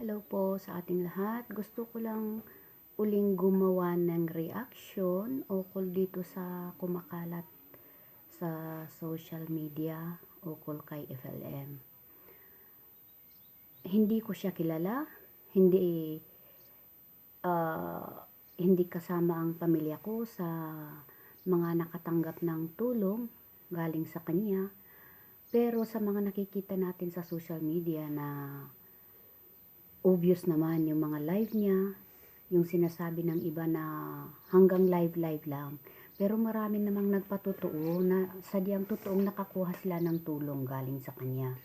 Hello po sa ating lahat. Gusto ko lang uling gumawa ng reaction ukol dito sa kumakalat sa social media ukol kay FLM. Hindi ko siya kilala, hindi hindi kasama ang pamilya ko sa mga nakatanggap ng tulong galing sa kanya. Pero sa mga nakikita natin sa social media na obvious naman yung mga live niya, yung sinasabi ng iba na hanggang live lang. Pero marami namang nagpatotoo na sadyang totoong nakakuha sila ng tulong galing sa kanya.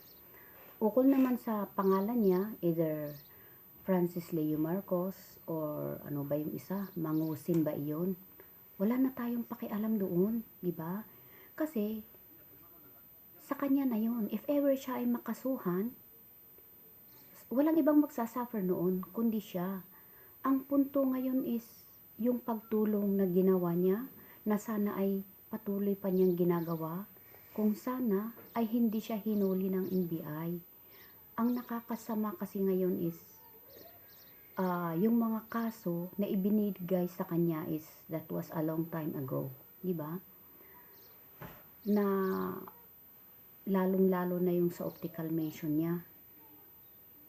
Ukol naman sa pangalan niya, either Francis Leo Marcos or ano ba yung isa, Mangusin ba iyon? Wala na tayong pakialam doon, di ba? Kasi sa kanya na yun. If ever siya ay makasuhan, walang ibang magsasuffer noon kundi siya. Ang punto ngayon is yung pagtulong na ginawa niya na sana ay patuloy pa niyang ginagawa kung sana ay hindi siya hinuli ng NBI. Ang nakakasama kasi ngayon is yung mga kaso na ibinigay sa kanya is that was a long time ago, di ba? Na lalong-lalo na yung sa optical mansion niya.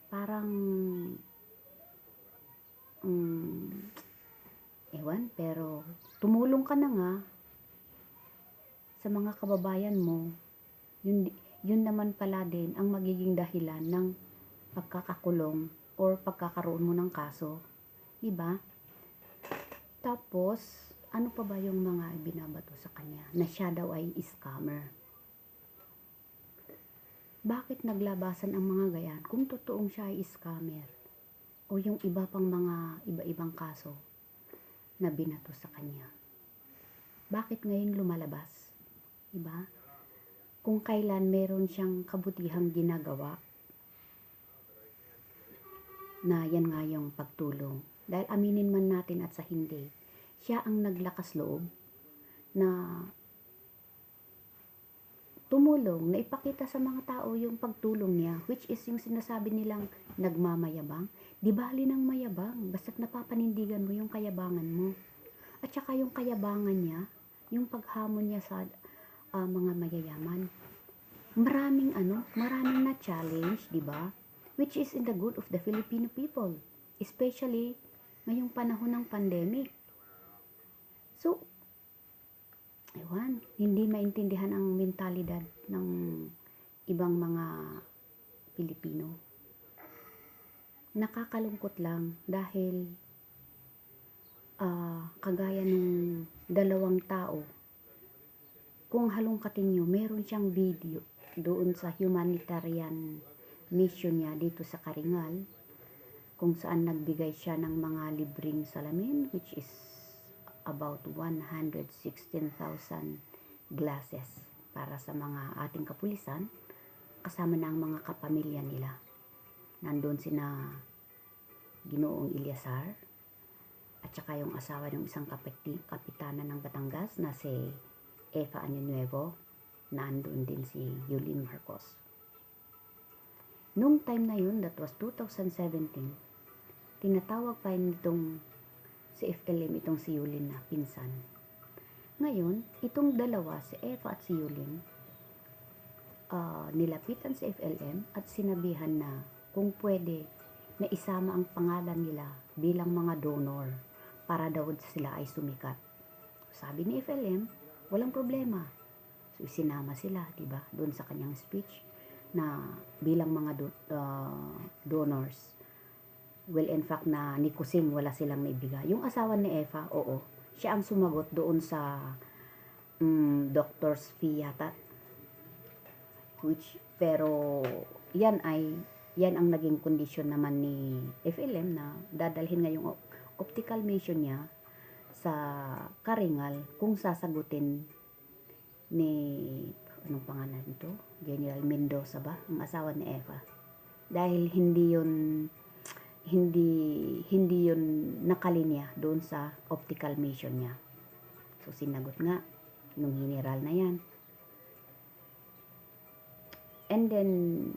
Parang ewan, pero tumulong ka na nga sa mga kababayan mo. Yun naman pala din ang magiging dahilan ng pagkakakulong or pagkakaroon mo ng kaso, diba? Tapos ano pa ba yung mga binabato sa kanya na siya daw ay scammer? Bakit naglabasan ang mga gayan kung totoong siya ay scammer o yung iba pang mga iba-ibang kaso na binato sa kanya? Bakit ngayon lumalabas? Diba? Kung kailan meron siyang kabutihang ginagawa, na yan nga yung pagtulong. Dahil aminin man natin at sa hindi, siya ang naglakas loob na tumulong, na ipakita sa mga tao yung pagtulong niya, which is yung sinasabi nilang nagmamayabang. Di bali ng mayabang, basta't napapanindigan mo yung kayabangan mo. At saka yung kayabangan niya, yung paghamon niya sa mga mayayaman. Maraming na challenge, di ba? Which is in the good of the Filipino people, especially ngayong panahon ng pandemic. So, ewan, hindi maintindihan ang mentalidad ng ibang mga Pilipino. Nakakalungkot lang dahil kagaya nung dalawang tao, kung halongkatin nyo, meron siyang video doon sa humanitarian mission niya dito sa Karingal, kung saan nagbigay siya ng mga libreng salamin, which is about 116,000 glasses para sa mga ating kapulisan, kasama na ang mga kapamilya nila. Nandun sina Ginoong Ilyasar at saka yung asawa ng isang kapitana ng Batangas na si Eva Año Nuevo. Nandun din si Yulin Marcos. Nung time na yun, that was 2017, tinatawag pa nitong si FLM itong si Yulin na pinsan. Ngayon, itong dalawa, si Eva at si Yulin, nilapitan si FLM at sinabihan na kung pwede na isama ang pangalan nila bilang mga donor para daw sila ay sumikat. Sabi ni FLM, walang problema. So, isinama sila, diba? Doon sa kanyang speech na bilang mga donors. Well, in fact, na ni Kusing wala silang naibigay. Yung asawa ni Eva, oo, siya ang sumagot doon sa doctor's fee yata. Pero yan ang naging kondisyon naman ni FLM na dadalhin ngayong optical mission niya sa Karingal kung sasagutin ni anong pangalan nito? General Mendoza ba? Ang asawa ni Eva. Dahil hindi yun nakalinya doon sa optical mission niya. So sinagot nga nung general na yan. And then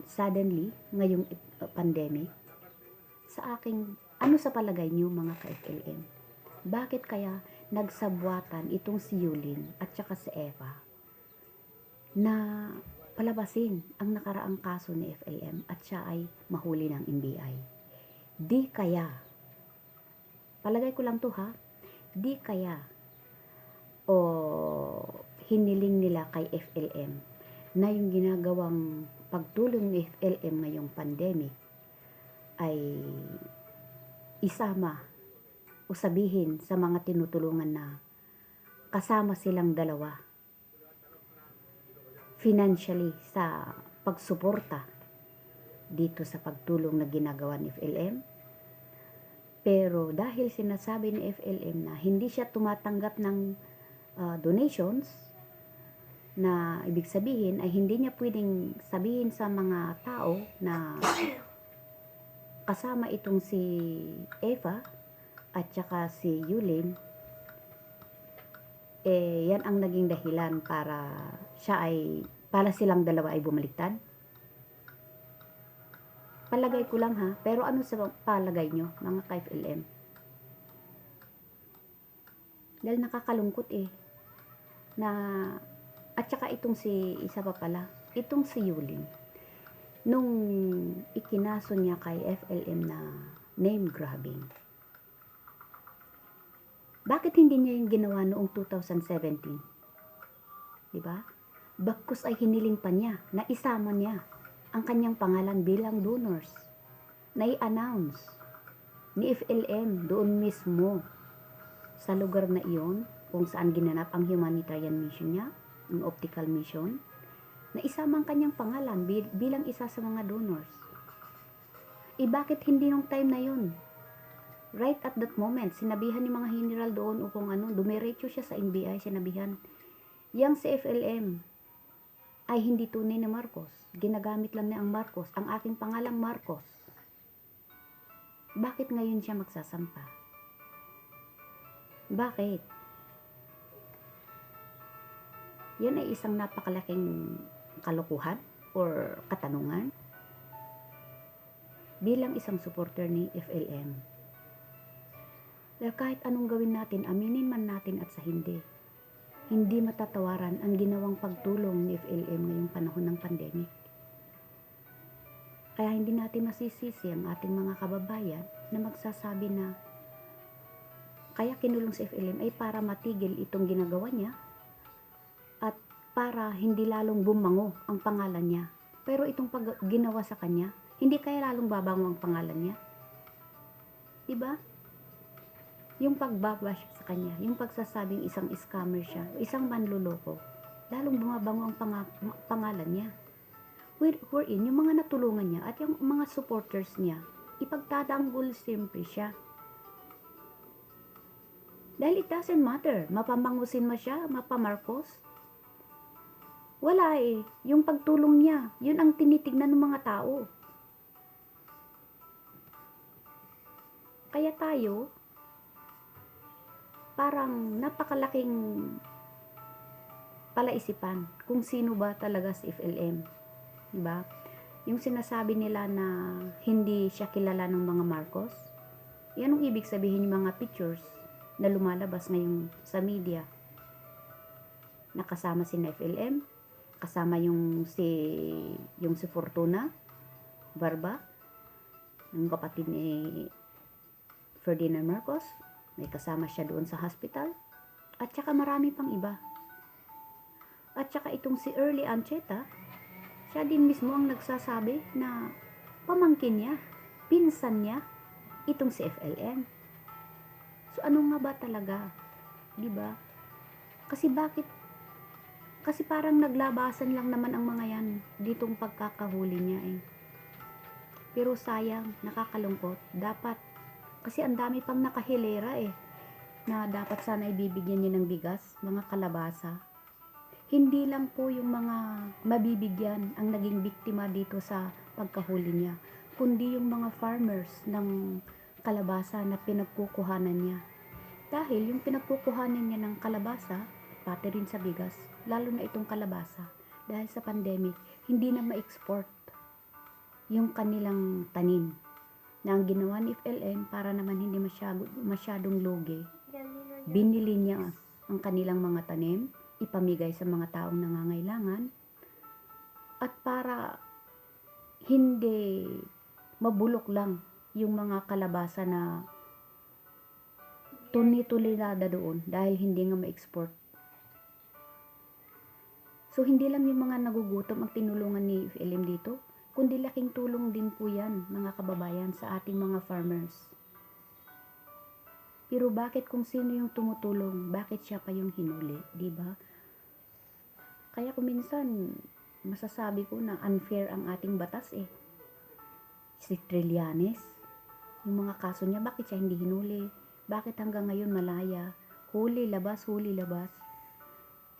suddenly ngayong pandemic, sa aking, ano sa palagay niyo mga ka-FLM? Bakit kaya nagsabwatan itong si Yulin at saka si Eva na palabasin ang nakaraang kaso ni FLM at siya ay mahuli ng NBI? Di kaya, palagay ko lang to ha, di kaya o hiniling nila kay FLM na yung ginagawang pagtulong ni FLM ngayong pandemic ay isama o sabihin sa mga tinutulungan na kasama silang dalawa financially sa pagsuporta dito sa pagtulong na ginagawa ni FLM. Pero dahil sinasabi ni FLM na hindi siya tumatanggap ng donations, na ibig sabihin ay hindi niya pwedeng sabihin sa mga tao na kasama itong si Eva at saka si Yulin, yan ang naging dahilan para silang dalawa ay bumaliktad. Palagay ko lang ha, pero ano sa palagay nyo mga ka-FLM? Dahil nakakalungkot na at saka itong si isa pa pala, itong si Yulin, nung ikinaso niya kay FLM na name grabbing, bakit hindi niya yung ginawa noong 2017? Diba? Bagkus ay hiniling pa niya na isama niya ang kanyang pangalan bilang donors, na i-announce ni FLM doon mismo sa lugar na iyon kung saan ginanap ang humanitarian mission niya, ang optical mission, na isama ang kanyang pangalan bilang isa sa mga donors. Bakit hindi nung time na yun? Right at that moment, sinabihan ni mga general doon o kung ano, dumiretso siya sa NBI, sinabihan, yang si FLM ay hindi tunay na Marcos. Ginagamit lang niya ang Marcos, ang aking pangalang Marcos. Bakit ngayon siya magsasampa? Bakit? Yan ay isang napakalaking kalokohan or katanungan bilang isang supporter ni FLM. Dahil kahit anong gawin natin, aminin man natin at sa hindi matatawaran ang ginawang pagtulong ni FLM ngayong panahon ng pandemic. Kaya hindi natin masisisi ang ating mga kababayan na magsasabi na kaya kinulong si FLM ay para matigil itong ginagawa niya at para hindi lalong bumango ang pangalan niya. Pero itong ginawa sa kanya, hindi kaya lalong babango ang pangalan niya. Diba? Yung pagbabash sa kanya, yung pagsasabing isang scammer siya, isang manluloko, lalong bumabango ang pangalan niya. Wherein, yung mga natulungan niya at yung mga supporters niya, ipagtatanggol siyempre siya. Dahil it doesn't matter, mapamangusin mo siya, mapamarcos. Wala yung pagtulong niya, yun ang tinitignan ng mga tao. Kaya tayo, parang napakalaking palaisipan kung sino ba talaga si FLM. Diba? Yung sinasabi nila na hindi siya kilala ng mga Marcos, yan ang ibig sabihin ng mga pictures na lumalabas ngayon sa media. Nakasama si FLM, kasama yung si Fortuna Barba, yung kapatid ni Ferdinand Marcos, may kasama siya doon sa hospital, at saka marami pang iba. At saka itong si Early Ancheta, siya din mismo ang nagsasabi na pamangkin niya, pinsan niya, itong si FLM. So ano nga ba talaga? Diba? Kasi bakit? Kasi parang naglabasan lang naman ang mga yan ditong pagkakahuli niya Pero sayang, nakakalungkot. Dapat, kasi ang dami pang nakahilera na dapat sana ibibigyan niya ng bigas, mga kalabasa. Hindi lang po yung mga mabibigyan ang naging biktima dito sa pagkahuli niya, kundi yung mga farmers ng kalabasa na pinagkukuhanan niya. Dahil yung pinagkukuhanan niya ng kalabasa, pati rin sa bigas, lalo na itong kalabasa, dahil sa pandemic, hindi na ma-export yung kanilang tanim. na ang ginawa ni FLM para naman hindi masyadong lugi, binili niya ang kanilang mga tanim, ipamigay sa mga taong nangangailangan, at para hindi mabulok lang yung mga kalabasa na tuni-tulirada doon dahil hindi nga ma-export. So, hindi lang yung mga nagugutom ang tinulungan ni FLM dito, kundi laking tulong din po yan, mga kababayan, sa ating mga farmers. Pero bakit kung sino yung tumutulong, bakit siya pa yung hinuli, di ba? Kaya kung minsan, masasabi ko na unfair ang ating batas eh. Si Trillanes, yung mga kaso niya, bakit siya hindi hinuli? Bakit hanggang ngayon malaya? Huli, labas, huli, labas.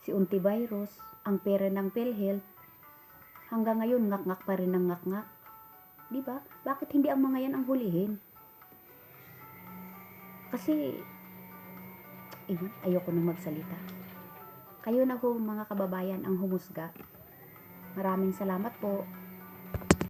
Si Ontiveros, ang pera ng PhilHealth, hanggang ngayon ngak-ngak pa rin ng ngak-ngak. Di ba? Bakit hindi ang mga yan ang hulihin? Kasi, ayoko nang magsalita. Kayo na ho mga kababayan ang humusga. Maraming salamat po.